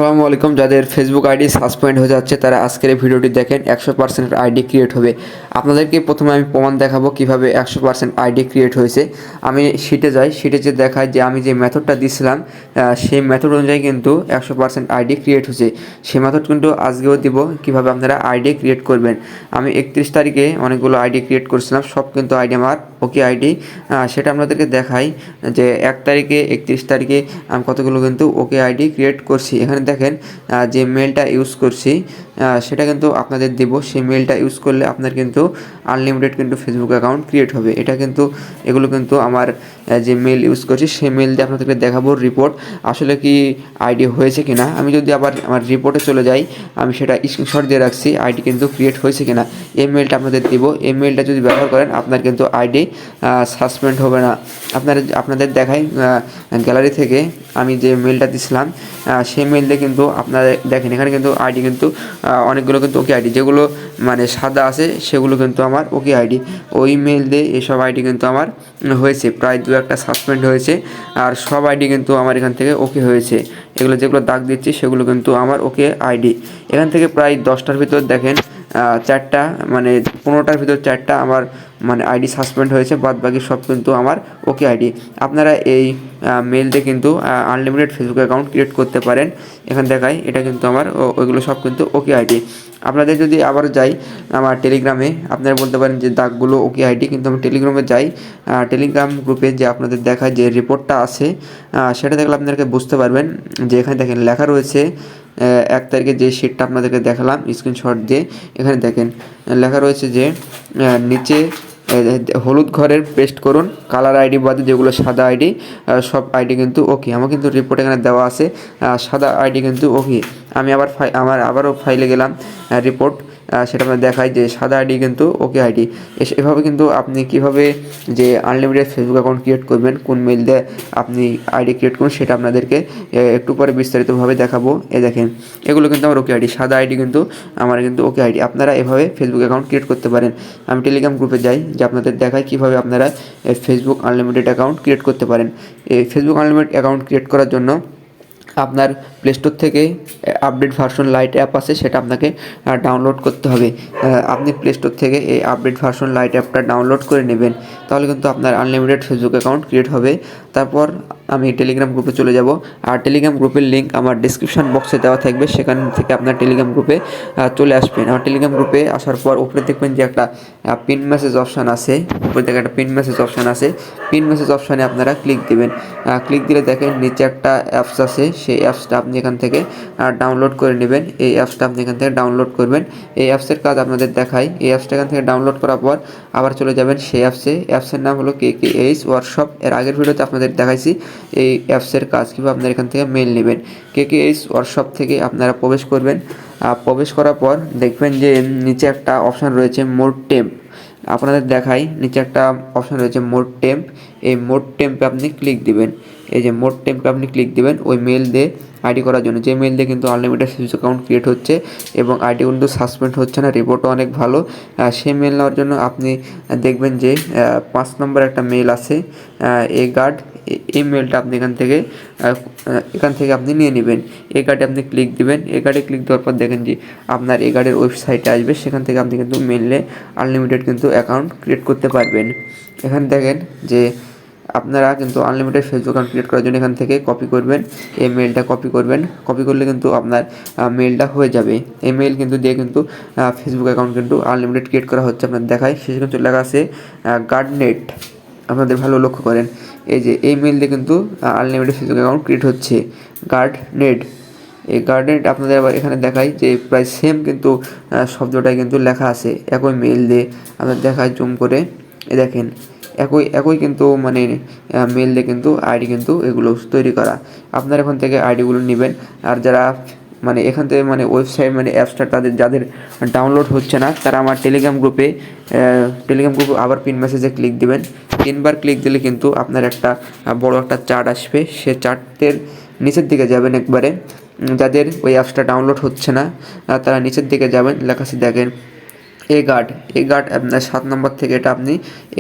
আসসালামু আলাইকুম। যাদের ফেসবুক আইডি সাসপেন্ড হয়ে যাচ্ছে তারা আজকের এই ভিডিওটি দেখেন। 100% আইডি ক্রিয়েট হবে। আপনাদেরকে প্রথমে আমি প্রমাণ দেখাবো কিভাবে 100% আইডি ক্রিয়েট হয়েছে। আমি শিটে যাই, শিটে যে দেখায় যে আমি যে মেথডটা দিয়েছিলাম সেই মেথড অনুযায়ী কিন্তু 100% আইডি ক্রিয়েট হয়েছে। সেই মেথড কিন্তু আজকেও দিব কিভাবে আপনারা আইডি ক্রিয়েট করবেন। আমি 31 তারিখে অনেকগুলো আইডি ক্রিয়েট করেছিলাম, সব কিন্তু আইডি আমার ওকে আইডি। সেটা আপনাদেরকে দেখাই যে 1 তারিখে 31 তারিখে আমি কতগুলো কিন্তু ওকে আইডি ক্রিয়েট করছি। এখানে দেখেন যে মেলটা ইউজ করছি সেটা কিন্তু আপনাদের দেব। সেই মেলটা ইউজ করলে আপনার কিন্তু আনলিমিটেড কিন্তু ফেসবুক অ্যাকাউন্ট ক্রিয়েট হবে। এটা কিন্তু এগুলো কিন্তু আমার যে মেল ইউজ করছি সেই মেল দিয়ে আপনাদেরকে দেখাবো রিপোর্ট আসলে কি আইডি হয়েছে কিনা। আমি যদি আবার আমার রিপোর্টে চলে যাই, আমি সেটা স্ক্রিনশট দিয়ে রাখছি আইডি কিন্তু ক্রিয়েট হয়েছে কিনা। এই মেলটা আপনাদের দেব। এই মেলটা যদি ব্যবহার করেন আপনার কিন্তু আইডি সাসপেন্ড হবে না। আপনাদের দেখাই গ্যালারি থেকে আমি যে মেলটা দিছিলাম সেই মেল দিয়ে কিন্তু আপনারা দেখেন এখানে কিন্তু আইডি কিন্তু অনেকগুলো কিন্তু ওকে আইডি, যেগুলো মানে সাদা আছে সেগুলো কিন্তু আমার ওকে আইডি। ওই মেল দিয়ে এসব আইডি কিন্তু আমার হয়েছে, প্রায় 2-1টা সাসপেন্ড হয়েছে আর সব আইডি কিন্তু আমার এখান থেকে ওকে হয়েছে। এগুলো যেগুলো দাগ দিচ্ছি সেগুলো কিন্তু আমার ওকে আইডি। এখান থেকে প্রায় 10টার ভিতর দেখেন 4টা মানে 15টার ভিতর 4টা আমার মানে আইডি সাসপেন্ড হয়েছে, বাদ বাকি সব কিন্তু আমার ওকে আইডি। আপনারা এই মেল দিয়ে কিন্তু আনলিমিটেড ফেসবুক অ্যাকাউন্ট ক্রিয়েট করতে পারেন। এখানে দেখাই এটা কিন্তু আমার ওইগুলো সব কিন্তু ওকে আইডি। আপনাদের যদি আবার যাই আমার টেলিগ্রামে, আপনারা বলতে পারেন যে দাগগুলো ওকে আইডি, কিন্তু আমি টেলিগ্রামে যাই, টেলিগ্রাম গ্রুপে যে আপনাদের দেখায় যে রিপোর্টটা আছে সেটা দেখলে আপনাদেরকে বুঝতে পারবেন যে এখানে দেখেন লেখা রয়েছে 1 তারিখে যে শিটটা আপনাদেরকে দেখালাম স্ক্রিনশট দিয়ে। এখানে দেখেন লেখা রয়েছে যে নিচে হলুদ ঘরের পেস্ট করুন, কালার আইডি বাদে যেগুলো সাদা আইডি সব আইডি কিন্তু ওকে। আমার কিন্তু রিপোর্ট এখানে দেওয়া আছে সাদা আইডি কিন্তু ওকে। আমি আবারও ফাইলে গেলাম রিপোর্ট, সেটা আপনার দেখায় যে সাদা আইডি কিন্তু ওকে আইডি। এভাবে কিন্তু আপনি কিভাবে যে আনলিমিটেড ফেসবুক অ্যাকাউন্ট ক্রিয়েট করবেন, কোন মেল দিয়ে আপনি আইডি ক্রিয়েট করুন সেটা আপনাদেরকে একটু পরে বিস্তারিতভাবে দেখাবো। দেখেন এগুলো কিন্তু আমার ওকে আইডি, সাদা আইডি কিন্তু আমার কিন্তু ওকে আইডি। আপনারা এভাবে ফেসবুক অ্যাকাউন্ট ক্রিয়েট করতে পারেন। আমি টেলিগ্রাম গ্রুপে যাই যে আপনাদের দেখায় কীভাবে আপনারা ফেসবুক আনলিমিটেড অ্যাকাউন্ট ক্রিয়েট করতে পারেন। এই ফেসবুক আনলিমিটেড অ্যাকাউন্ট ক্রিয়েট করার জন্য আপনার প্লে স্টোর থেকে আপডেট ভার্সন লাইট অ্যাপ আছে, সেটা আপনাকে ডাউনলোড করতে হবে। আপনি প্লে স্টোর থেকে এই আপডেট ভার্সন লাইট অ্যাপটা ডাউনলোড করে নেবেন, তাহলে কিন্তু আপনার আনলিমিটেড ফেসবুক অ্যাকাউন্ট ক্রিয়েট হবে। তারপর আমি টেলিগ্রাম গ্রুপে চলে যাব, আর টেলিগ্রাম গ্রুপের লিঙ্ক আমার ডিসক্রিপশন বক্সে দেওয়া থাকবে, সেখান থেকে আপনার টেলিগ্রাম গ্রুপে চলে আসবেন। আমার টেলিগ্রাম গ্রুপে আসার পর উপরে দেখবেন যে একটা পিন মেসেজ অপশান আছে, উপরে থেকে একটা পিন মেসেজ অপশান আছে। পিন মেসেজ অপশানে আপনারা ক্লিক দেবেন। ক্লিক দিলে দেখেন নিচে একটা অ্যাপস আছে, সেই অ্যাপসটা আপনি এখান থেকে ডাউনলোড করে নেবেন। এই অ্যাপসটা আপনি এখান থেকে ডাউনলোড করবেন। এই অ্যাপসের কাজ আপনাদের দেখাই। এই অ্যাপসটা এখান থেকে ডাউনলোড করার পর আবার চলে যাবেন সেই অ্যাপসের নাম হলো KKH ওয়ার্কশপ। এর আগের ভিডিওতে আপনাদের দেখাইছি এই অ্যাপসের কাজ কীভাবে আপনারা এখান থেকে মেল নেবেন। KKH ওয়ার্কশপ থেকে আপনারা প্রবেশ করবেন। প্রবেশ করার পর দেখবেন যে নিচে একটা অপশান রয়েছে মোর টেম্প। আপনাদের দেখাই নিচে একটা অপশান রয়েছে মোর টেম্প। এই মোর টেম্পে আপনি ক্লিক দিবেন। এই যে মোর টেম্পে আপনি ক্লিক দিবেন ওই মেল দিয়ে আইডি করার জন্য, যে মেল দিয়ে কিন্তু আনলিমিটেড ফেসবুক অ্যাকাউন্ট ক্রিয়েট হচ্ছে এবং আইডি কিন্তু সাসপেন্ড হচ্ছে না, রিপোর্টও অনেক ভালো। সেই মেল নেওয়ার জন্য আপনি দেখবেন যে 5 নম্বর একটা মেল আছে এ গার্ড। এই মেলটা আপনি এখান থেকে আপনি নিয়ে নেবেন। এই গার্ডে আপনি ক্লিক দিবেন। এই গার্ডে ক্লিক দেওয়ার পর দেখেন যে আপনার এই গার্ডের ওয়েবসাইটে আসবে, সেখান থেকে আপনি কিন্তু মেলে আনলিমিটেড কিন্তু অ্যাকাউন্ট ক্রিয়েট করতে পারবেন। এখানে দেখেন যে আপনারা কিন্তু আনলিমিটেড ফেসবুক অ্যাকাউন্ট ক্রিয়েট করার জন্য এখান থেকে কপি করবেন, এই মেলটা কপি করবেন। কপি করলে কিন্তু আপনার মেলটা হয়ে যাবে। এই মেল কিন্তু দিয়ে কিন্তু ফেসবুক অ্যাকাউন্ট কিন্তু আনলিমিটেড ক্রিয়েট করা হচ্ছে। আপনার দেখায় শেষে কিন্তু লেখা আছে গার্ডনেট। আপনাদের ভালো লক্ষ্য করেন এই যে এই মেল দিয়ে কিন্তু আনলিমিটেড ফেসবুক অ্যাকাউন্ট ক্রিয়েট হচ্ছে গার্ডনেট। এই গার্ডনেট আপনাদের আবার এখানে দেখায় যে প্রায় সেম কিন্তু শব্দটাই কিন্তু লেখা আছে একই মেল দিয়ে। আপনাদের দেখায় জুম করে দেখেন একই কিন্তু মানে মেল দিয়ে কিন্তু আইডি কিন্তু এগুলো তৈরি করা। আপনারা এখন থেকে আইডিগুলো নেবেন। আর যারা মানে এখান থেকে মানে ওয়েবসাইট মানে অ্যাপসটা যাদের ডাউনলোড হচ্ছে না, তারা আমার টেলিগ্রাম গ্রুপে আবার পিন মেসেজে ক্লিক দিবেন। 3বার ক্লিক দিলে কিন্তু আপনার একটা বড় একটা চার্ট আসবে, সে চার্টের নিচের দিকে যাবেন একবারে। যাদের ওই অ্যাপসটা ডাউনলোড হচ্ছে না তারা নিচের দিকে যাবেন, লেখা আছে দেখেন এই গার্ড আপনার 7 নম্বর থেকে এটা আপনি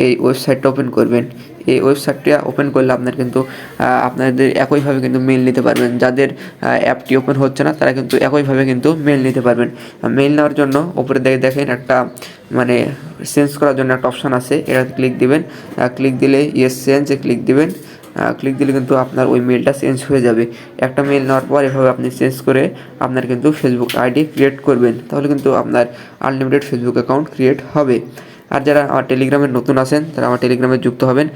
এই ওয়েবসাইটটা ওপেন করবেন। এই ওয়েবসাইটটা ওপেন করলে আপনার কিন্তু আপনাদের একইভাবে কিন্তু মেল নিতে পারবেন। যাদের অ্যাপটি ওপেন হচ্ছে না তারা কিন্তু একইভাবে কিন্তু মেল নিতে পারবেন। মেল নেওয়ার জন্য উপরে দেখেন একটা মানে চেঞ্জ করার জন্য একটা অপশান আছে, এটাতে ক্লিক দিবেন। ক্লিক দিলে ইয়েস চেঞ্জে ক্লিক দিবেন। ক্লিক দিলে কিন্তু আপনার ওই মেলটা চেঞ্জ হয়ে যাবে। একটা মেল নেওয়ার পর এভাবে আপনি চেঞ্জ করে আপনার কিন্তু ফেসবুক আইডি ক্রিয়েট করবেন, তাহলে কিন্তু আপনার আনলিমিটেড ফেসবুক অ্যাকাউন্ট ক্রিয়েট হবে। আর যারা আমার টেলিগ্রামে নতুন আছেন তারা আমার টেলিগ্রামে যুক্ত হবেন,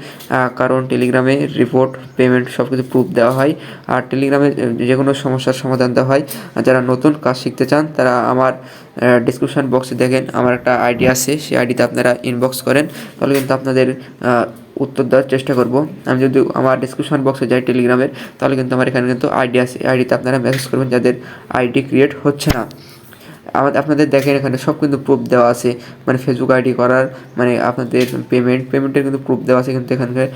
কারণ টেলিগ্রামে রিপোর্ট পেমেন্ট সব কিছু প্রুফ দেওয়া হয়। আর টেলিগ্রামে যে কোনো সমস্যার সমাধান দেওয়া হয়। আর যারা নতুন কাজ শিখতে চান তারা আমার ডিসক্রিপশান বক্সে দেখেন আমার একটা আইডি আছে, সেই আইডিতে আপনারা ইনবক্স করেন, তাহলে কিন্তু আপনাদের উত্তর দেওয়ার চেষ্টা করব। আমি যদি আমার ডিসক্রিপশন বক্সে যাই টেলিগ্রামের, তাহলে কিন্তু আমার এখানে কিন্তু আইডি আছে, আইডিতে আপনারা মেসেজ করবেন যাদের আইডি ক্রিয়েট হচ্ছে না। আপনাদের দেখেন এখানে সব কিন্তু প্রুফ দেওয়া আছে, মানে ফেসবুক আইডি করার মানে আপনাদের পেমেন্টের কিন্তু প্রুফ দেওয়া আছে, কিন্তু এখানকার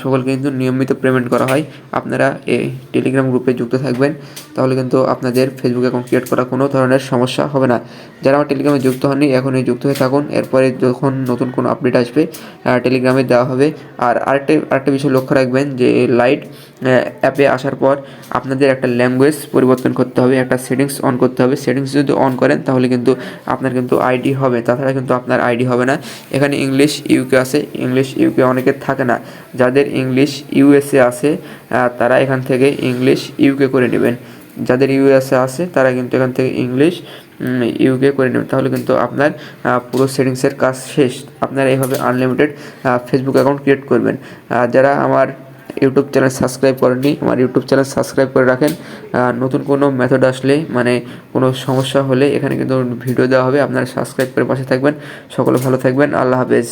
সকলকে কিন্তু নিয়মিত পেমেন্ট করা হয়। আপনারা এই টেলিগ্রাম গ্রুপে যুক্ত থাকবেন, তাহলে কিন্তু আপনাদের ফেসবুক অ্যাকাউন্ট ক্রিয়েট করা কোনো ধরনের সমস্যা হবে না। যারা আমার টেলিগ্রামে যুক্ত হননি এখনই যুক্ত হয়ে থাকুন, এরপরে যখন নতুন কোনো আপডেট আসবে টেলিগ্রামে দেওয়া হবে। আর আরেকটা বিষয় লক্ষ্য রাখবেন যে লাইট অ্যাপে আসার পর আপনাদের একটা ল্যাঙ্গুয়েজ পরিবর্তন করতে হবে, একটা সেটিংস অন করতে হবে। সেটিংস যদি অন করেন তাহলে কিন্তু আপনার কিন্তু আইডি হবে, তাছাড়া কিন্তু আপনার আইডি হবে না। এখানে ইংলিশ ইউকে আছে, ইংলিশ ইউকে অনেকের থাকে না। যাদের ইংলিশ ইউএসএ আছে তারা এখান থেকে ইংলিশ ইউকে করে নেবেন। যাদের ইউএসএ আছে তারা কিন্তু এখান থেকে ইংলিশ ইউকে করে নেবেন, তাহলে কিন্তু আপনার পুরো সেটিংসের কাজ শেষ। আপনারা এইভাবে আনলিমিটেড ফেসবুক অ্যাকাউন্ট ক্রিয়েট করবেন। যারা আমার ইউটিউব চ্যানেল সাবস্ক্রাইব করেননি আমার ইউটিউব চ্যানেল সাবস্ক্রাইব করে রাখেন। নতুন কোনো মেথড আসলে মানে কোনো সমস্যা হলে এখানে কিন্তু ভিডিও দেওয়া হবে, আপনারা সাবস্ক্রাইব করে পাশে থাকবেন। সকলে ভালো থাকবেন, আল্লাহ হাফেজ।